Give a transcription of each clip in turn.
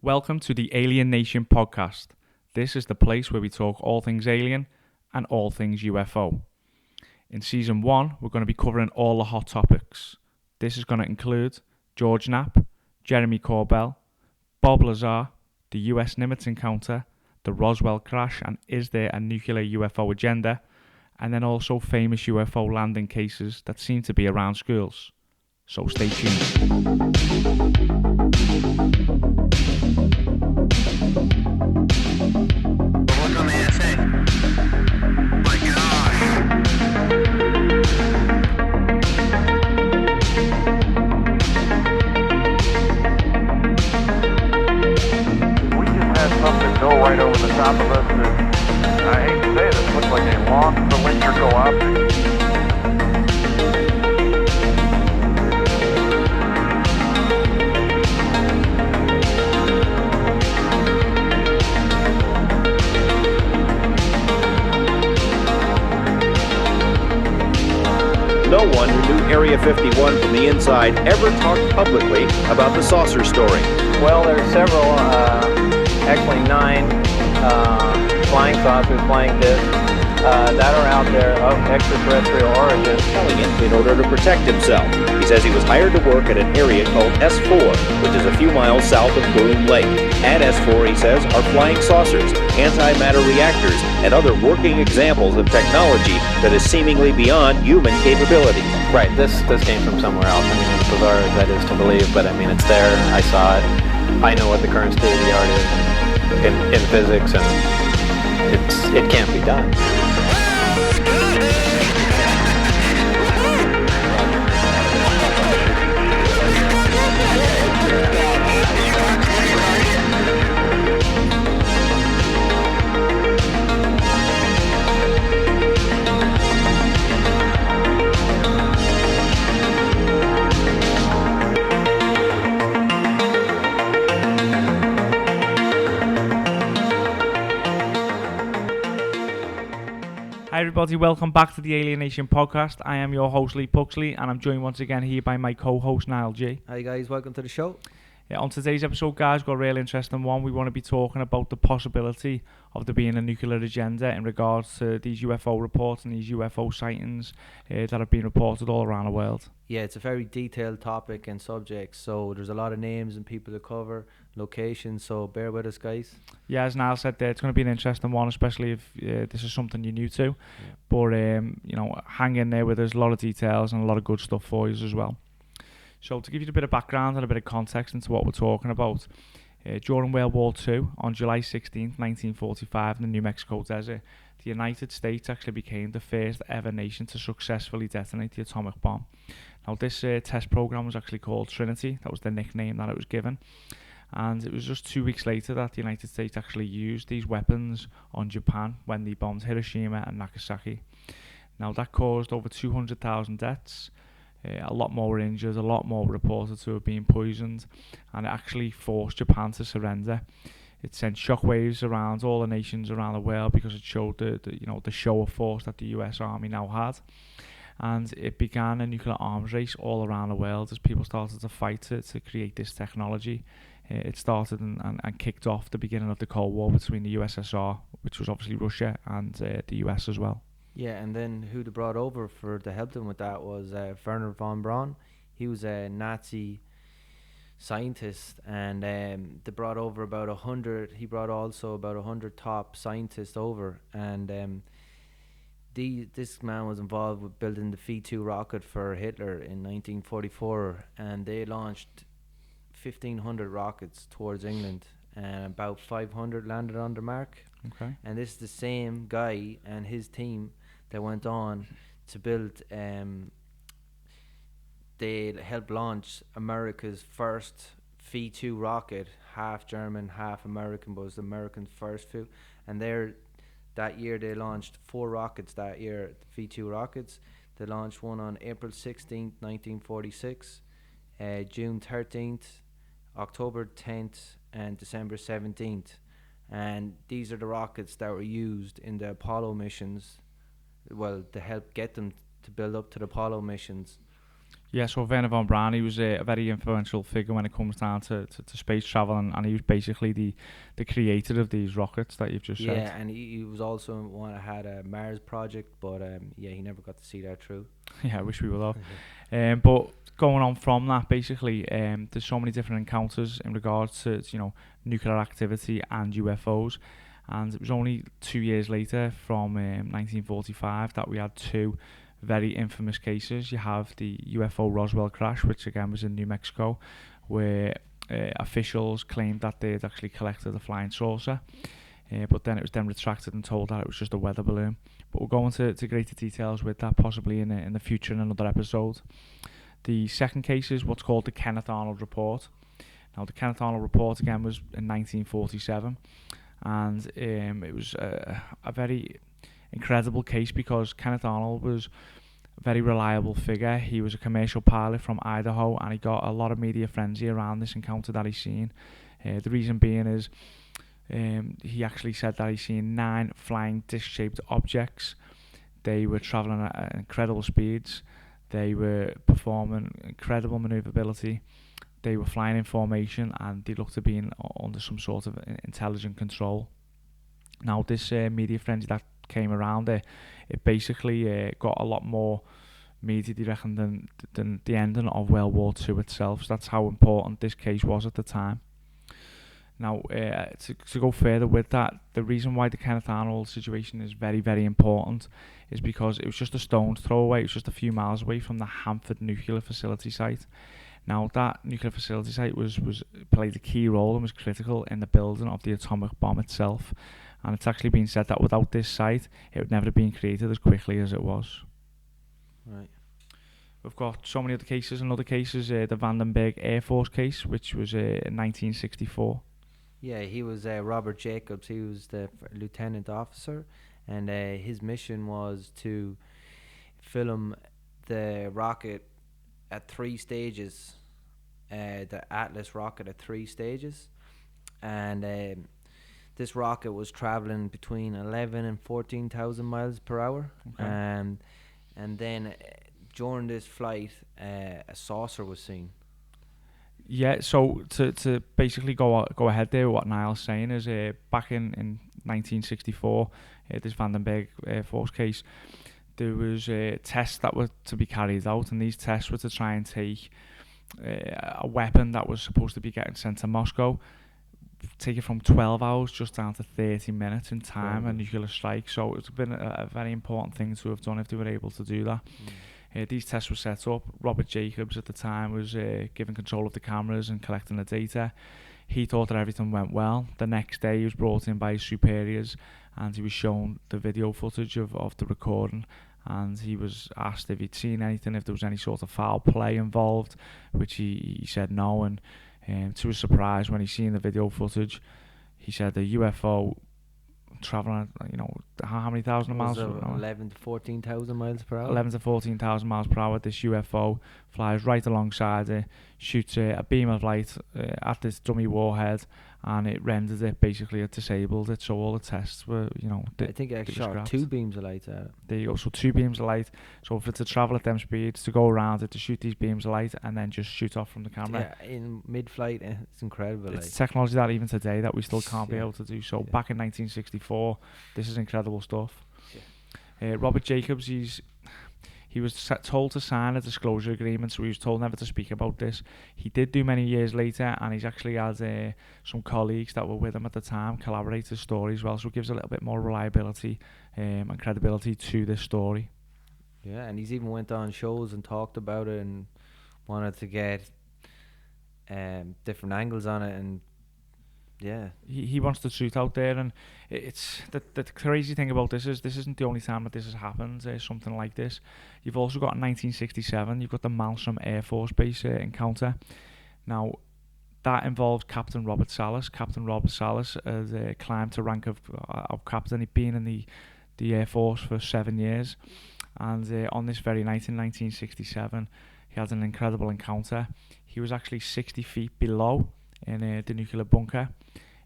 Welcome to the Alien Nation podcast. This is the place where we talk all things alien and all things UFO. In season 1, we're going to be covering all the hot topics. This is going to include George Knapp, Jeremy Corbell, Bob Lazar, the US Nimitz encounter, the Roswell crash and is there a nuclear UFO agenda, and then also famous UFO landing cases that seem to be around schools. So stay tuned. Look on the essay. My gosh. We just had something go right over the top of us that, I hate to say this, looks like a long cylindrical object. No one who knew Area 51 from the inside ever talked publicly about the saucer story. Well, there's several, actually 9 flying saucers, flying discs that are out there of extraterrestrial origin. Telling it in order to protect himself. He says he was hired to work at an area called S4, which is a few miles south of Groom Lake. At S4, he says, are flying saucers, antimatter reactors, and other working examples of technology that is seemingly beyond human capabilities. Right, this came from somewhere else. I mean, as bizarre as that is to believe, but I mean, it's there. I saw it. I know what the current state of the art is in physics, and it can't be done. Hi everybody, welcome back to the Alien Nation podcast. I am your host Lee Puxley and I'm joined once again here by my co-host Niall G. Hi guys, welcome to the show. On today's episode, guys, got a really interesting one. We want to be talking about the possibility of there being a nuclear agenda in regards to these UFO reports and these UFO sightings that have been reported all around the world. Yeah, it's a very detailed topic and subject, so there's a lot of names and people to cover, locations, so bear with us guys. Yeah, as Niall said there, it's going to be an interesting one, especially if this is something you're new to. Yeah. But, hang in there with us, a lot of details and a lot of good stuff for you as well. So to give you a bit of background and a bit of context into what we're talking about, during World War II, on July 16th, 1945, in the New Mexico desert, the United States actually became the first ever nation to successfully detonate the atomic bomb. Now this test program was actually called Trinity. That was the nickname that it was given. And it was just 2 weeks later that the United States actually used these weapons on Japan when they bombed Hiroshima and Nagasaki. Now that caused over 200,000 deaths. A lot more were injured, a lot more were reported to have been poisoned, and it actually forced Japan to surrender. It sent shockwaves around all the nations around the world because it showed the show of force that the US Army now had, and it began a nuclear arms race all around the world as people started to fight to create this technology. It started and kicked off the beginning of the Cold War between the USSR, which was obviously Russia, and the US as well. Yeah, and then who they brought over to help them with that was Werner von Braun. He was a Nazi scientist, and they brought over about 100. He brought also about 100 top scientists over, and this man was involved with building the V-2 rocket for Hitler in 1944, and they launched 1,500 rockets towards England, and about 500 landed on their mark. Okay. And this is the same guy and his team that went on to build, they helped launch America's first V-2 rocket, half German, half American, but it was the American first few. And that year they launched 4 rockets that year, V-2 rockets. They launched one on April 16th, 1946, June 13th, October 10th, and December 17th. And these are the rockets that were used in the Apollo missions, well, to help get them to build up to the Apollo missions. Yeah, so Wernher von Braun, he was a very influential figure when it comes down to space travel, and he was basically the creator of these rockets that you've just said. Yeah, and he was also one that had a Mars project, but yeah, he never got to see that through. Yeah, I wish we would have. But going on from that, basically, there's so many different encounters in regards to nuclear activity and UFOs, and it was only 2 years later, from 1945, that we had two very infamous cases. You have the UFO Roswell crash, which again was in New Mexico, where officials claimed that they had actually collected a flying saucer, but then it was then retracted and told that it was just a weather balloon. But we'll go into greater details with that possibly in the future in another episode. The second case is what's called the Kenneth Arnold Report. Now, the Kenneth Arnold Report again was in 1947, and it was a very incredible case because Kenneth Arnold was a very reliable figure. He was a commercial pilot from Idaho, and he got a lot of media frenzy around this encounter that he's seen. The reason being is he actually said that he's seen 9 flying disc-shaped objects. They were travelling at incredible speeds. They were performing incredible manoeuvrability. They were flying in formation, and they looked to be under some sort of intelligent control. Now, this media frenzy that came around it basically got a lot more media, they reckon, than the ending of World War II itself. So that's how important this case was at the time. Now, to go further with that, the reason why the Kenneth Arnold situation is very, very important is because it was just a stone's throw away. It was just a few miles away from the Hanford nuclear facility site. Now, that nuclear facility site played a key role and was critical in the building of the atomic bomb itself. And it's actually been said that without this site, it would never have been created as quickly as it was. Right. We've got so many other cases. Another case is the Vandenberg Air Force case, which was in 1964. Yeah, he was Robert Jacobs. He was the lieutenant officer, and his mission was to film the rocket at 3 stages, the Atlas rocket at 3 stages, and this rocket was traveling between 11 and 14,000 miles per hour. Okay. And then during this flight, a saucer was seen. Yeah, so to basically go ahead there, what Niall's saying is back in 1964, this Vandenberg Air Force case, there was tests that were to be carried out, and these tests were to try and take a weapon that was supposed to be getting sent to Moscow, take it from 12 hours just down to 30 minutes in time, a nuclear strike. So it's been a very important thing to have done if they were able to do that. These tests were set up. Robert Jacobs at the time was given control of the cameras and collecting the data. He thought that everything went well. The next day he was brought in by his superiors, and he was shown the video footage of the recording, and he was asked if he'd seen anything, if there was any sort of foul play involved, which he said no. And to his surprise, when he seen the video footage, he said the UFO traveling, how many thousand miles per hour? 11 to 14,000 miles per hour. 11 to 14,000 miles per hour. This UFO flies right alongside it, shoots a beam of light at this dummy warhead, and it rendered it, basically it disabled it. So all the tests were, I think it shot 2 beams of light at it. There you go, so 2 beams of light. So for it to travel at them speeds, to go around it, to shoot these beams of light, and then just shoot off from the camera. Yeah, in mid-flight, it's incredible. It's technology that even today that we still can't be able to do. So back in 1964, this is incredible stuff. Robert Jacobs, he was told to sign a disclosure agreement, so he was told never to speak about this. He did do many years later, and he's actually had some colleagues that were with him at the time collaborate his story as well, so it gives a little bit more reliability and credibility to this story. Yeah, and he's even went on shows and talked about it and wanted to get different angles on it, and yeah, he wants the truth out there. And it's the crazy thing about this isn't the only time that this has happened, something like this. You've also got in 1967, you've got the Malmstrom Air Force Base encounter. Now, that involves Captain Robert Salas. Captain Robert Salas has climbed to rank of captain. He'd been in the Air Force for 7 years, and on this very night in 1967, he had an incredible encounter. He was actually 60 feet below in the nuclear bunker.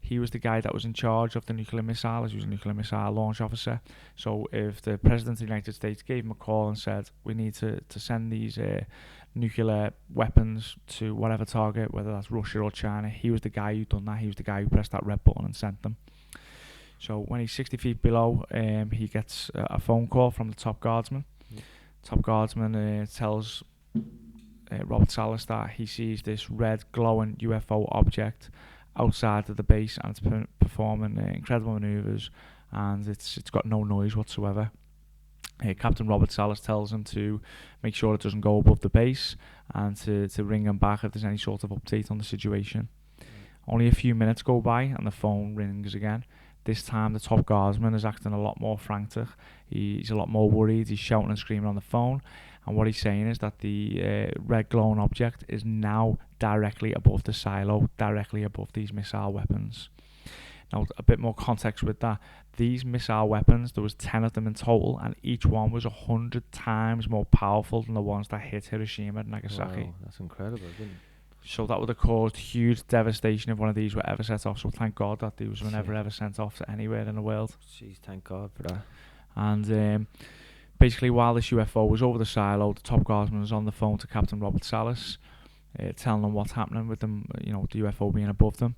He was the guy that was in charge of the nuclear missile, as he was a nuclear missile launch officer. So if the President of the United States gave him a call and said, we need to send these nuclear weapons to whatever target, whether that's Russia or China. He was the guy who done that. He was the guy who pressed that red button and sent them. So when he's 60 feet below, he gets a phone call from the top guardsman. Top guardsman tells Robert Salas that he sees this red glowing UFO object outside of the base, and it's performing incredible maneuvers, and it's got no noise whatsoever. Captain Robert Salas tells him to make sure it doesn't go above the base, and to ring him back if there's any sort of update on the situation. Only a few minutes go by and the phone rings again. This time the top guardsman is acting a lot more frantic. He's a lot more worried. He's shouting and screaming on the phone, and what he's saying is that the red glowing object is now directly above the silo, directly above these missile weapons. Now, a bit more context with that. These missile weapons, there was 10 of them in total, and each one was 100 times more powerful than the ones that hit Hiroshima and Nagasaki. Wow, that's incredible, isn't it? So that would have caused huge devastation if one of these were ever set off. So thank God that these were never ever sent off to anywhere in the world. Jeez, thank God for that. And basically, while this UFO was over the silo, the top guardsman was on the phone to Captain Robert Salas, telling them what's happening with them, the UFO being above them.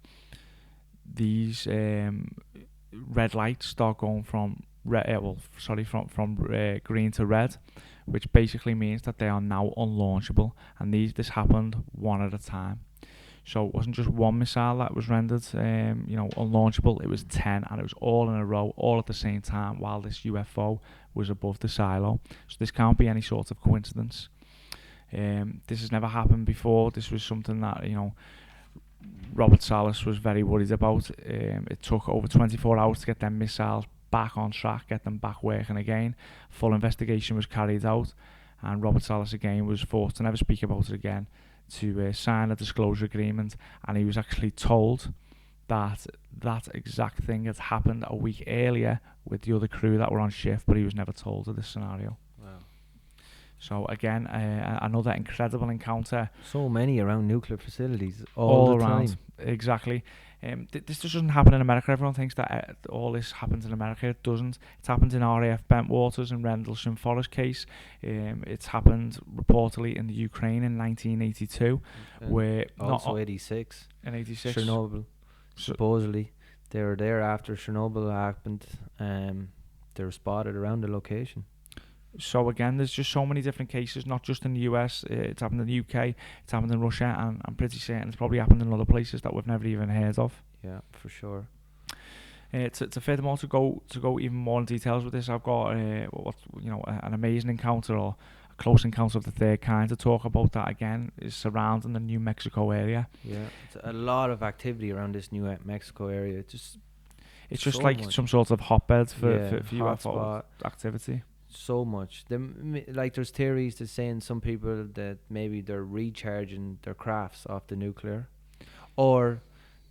These red lights start going from green to red, which basically means that they are now unlaunchable, and this happened one at a time. So it wasn't just one missile that was rendered unlaunchable, it was 10, and it was all in a row, all at the same time, while this UFO was above the silo. So this can't be any sort of coincidence. This has never happened before. This was something that Robert Salas was very worried about. It took over 24 hours to get them missiles back on track, get them back working again. Full investigation was carried out, and Robert Salas again was forced to never speak about it again, to sign a disclosure agreement, and he was actually told that that exact thing had happened a week earlier with the other crew that were on shift, but he was never told of this scenario. Wow. So again, another incredible encounter. So many around nuclear facilities all the around time. Exactly. This just doesn't happen in America. Everyone thinks that all this happens in America. It doesn't. It's happened in RAF Bentwaters and Rendlesham Forest case. It's happened reportedly in the Ukraine in 1982, where also 86. In 86, Chernobyl. Supposedly, they were there after Chernobyl happened. They were spotted around the location. So again, there's just so many different cases, not just in the US. It's happened in the UK, it's happened in Russia, and I'm pretty certain it's probably happened in other places that we've never even heard of. Yeah, for sure. To furthermore, to go even more in details with this, I've got an amazing encounter, or a close encounter of the third kind, to talk about. That again is surrounding the New Mexico area. Yeah, it's a lot of activity around this New Mexico area. It's just so like much. some sort of hotbed for UFO hotspot. activity. So much. There's theories that saying some people that maybe they're recharging their crafts off the nuclear, or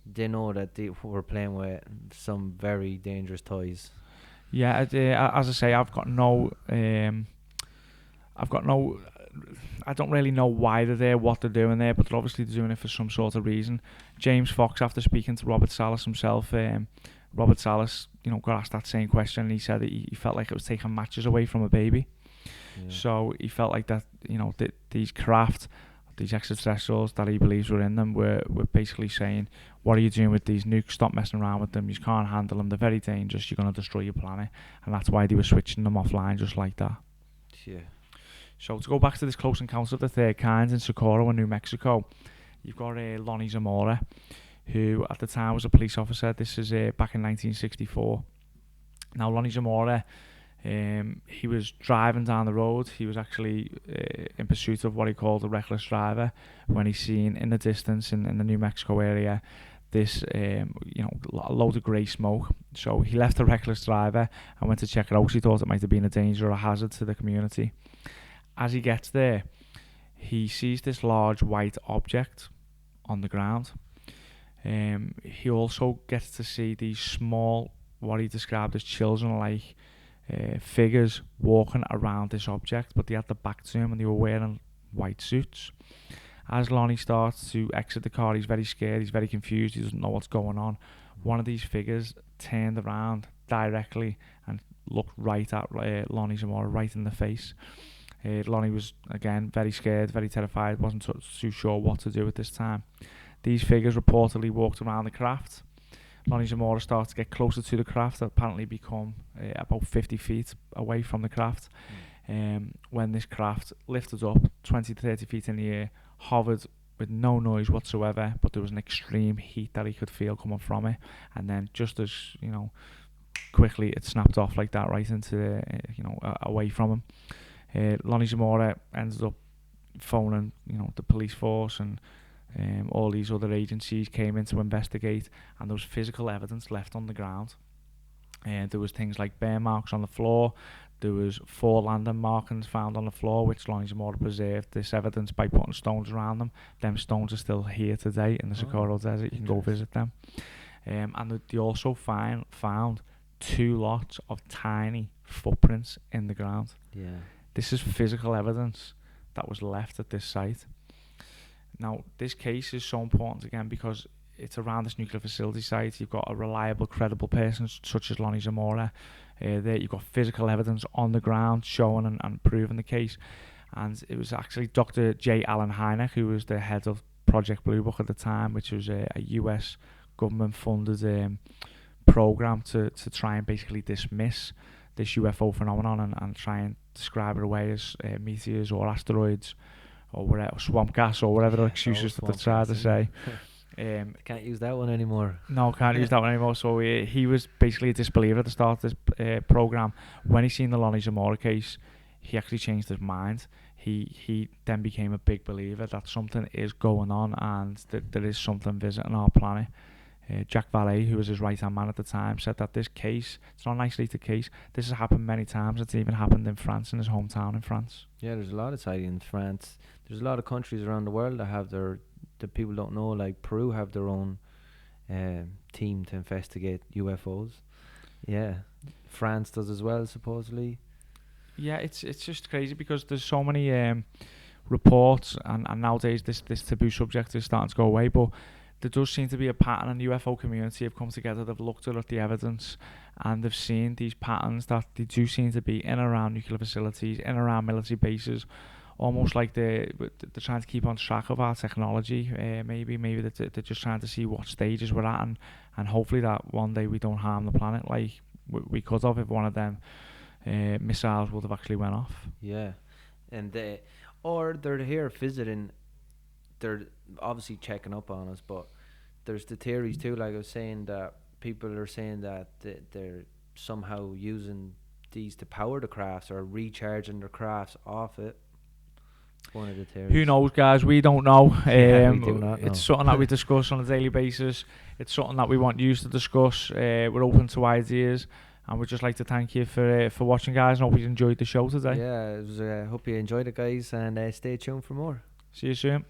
they know that they were playing with some very dangerous toys. Yeah, as I say, I don't really know why they're there, what they're doing there, but they're obviously doing it for some sort of reason. James Fox, after speaking to Robert Salas himself, Robert Salas, got asked that same question, and he said that he felt like it was taking matches away from a baby. Yeah. So he felt like that, these craft, these extraterrestrials that he believes were in them, were basically saying, what are you doing with these nukes? Stop messing around with them. You can't handle them. They're very dangerous. You're going to destroy your planet. And that's why they were switching them offline just like that. Yeah. So to go back to this close encounter of the third kind in Socorro in New Mexico, you've got Lonnie Zamora, who at the time was a police officer. This is back in 1964. Now, Lonnie Zamora, he was driving down the road. He was actually in pursuit of what he called a reckless driver, when he seen in the distance in the New Mexico area this a load of grey smoke. So he left the reckless driver and went to check it out, because he thought it might have been a danger or a hazard to the community. As he gets there, he sees this large white object on the ground. He also gets to see these small, what he described as children-like figures walking around this object, but they had the back to him and they were wearing white suits. As Lonnie starts to exit the car, he's very scared, he's very confused, he doesn't know what's going on. One of these figures turned around directly and looked right at Lonnie Zamora, right in the face. Lonnie was, again, very scared, very terrified, wasn't too sure what to do at this time. These figures reportedly walked around the craft. Lonnie Zamora started to get closer to the craft, apparently become about 50 feet away from the craft. When this craft lifted up 20 to 30 feet in the air, hovered with no noise whatsoever, but there was an extreme heat that he could feel coming from it. And then just as, quickly it snapped off like that right into the, away from him. Lonnie Zamora ended up phoning, the police force, and all these other agencies came in to investigate, and there was physical evidence left on the ground. There was things like bear marks on the floor. There was 4 landing markings found on the floor, which Lonnie Zamora preserved this evidence by putting stones around them. Them stones are still here today in the Socorro Desert. You can go visit them. And they also found 2 lots of tiny footprints in the ground. Yeah. This is physical evidence that was left at this site. Now, this case is so important again because it's around this nuclear facility site. You've got a reliable, credible person such as Lonnie Zamora. There, you've got physical evidence on the ground showing and proving the case. And it was actually Dr. J. Allen Hynek, who was the head of Project Blue Book at the time, which was a US government-funded program to try and basically dismiss this UFO phenomenon and try and describe it away as meteors or asteroids or whatever, swamp gas or whatever excuses that they tried to say. Can't use that one anymore. No, can't use that one anymore. So he was basically a disbeliever at the start of this program. When he seen the Lonnie Zamora case, he actually changed his mind. He then became a big believer that something is going on and that there is something visiting our planet. Jack Valet, who was his right-hand man at the time, said that this case, it's not an isolated case. This has happened many times. It's even happened in France, in his hometown in France. Yeah, there's a lot of sightings in France. There's a lot of countries around the world that have that people don't know, like Peru have their own team to investigate UFOs. Yeah, France does as well, supposedly. Yeah, it's just crazy because there's so many reports, and nowadays this taboo subject is starting to go away, but there does seem to be a pattern, and the UFO community have come together, they've looked at the evidence, and they've seen these patterns that they do seem to be in and around nuclear facilities, in and around military bases, almost like they're trying to keep on track of our technology. Maybe they're just trying to see what stages we're at, and hopefully that one day we don't harm the planet like we could have if one of them missiles would have actually went off. Yeah, and or they're here visiting. They're obviously checking up on us, but there's the theories too. Like I was saying, that people are saying that they're somehow using these to power the crafts or recharging their crafts off it. One of the theories. Who knows, guys? We don't know. Yeah, we do not know. It's something that we discuss on a daily basis. It's something that we want you to discuss. We're open to ideas, and we'd just like to thank you for watching, guys. And hope you enjoyed the show today. Yeah, it was, hope you enjoyed it, guys, and stay tuned for more. See you soon.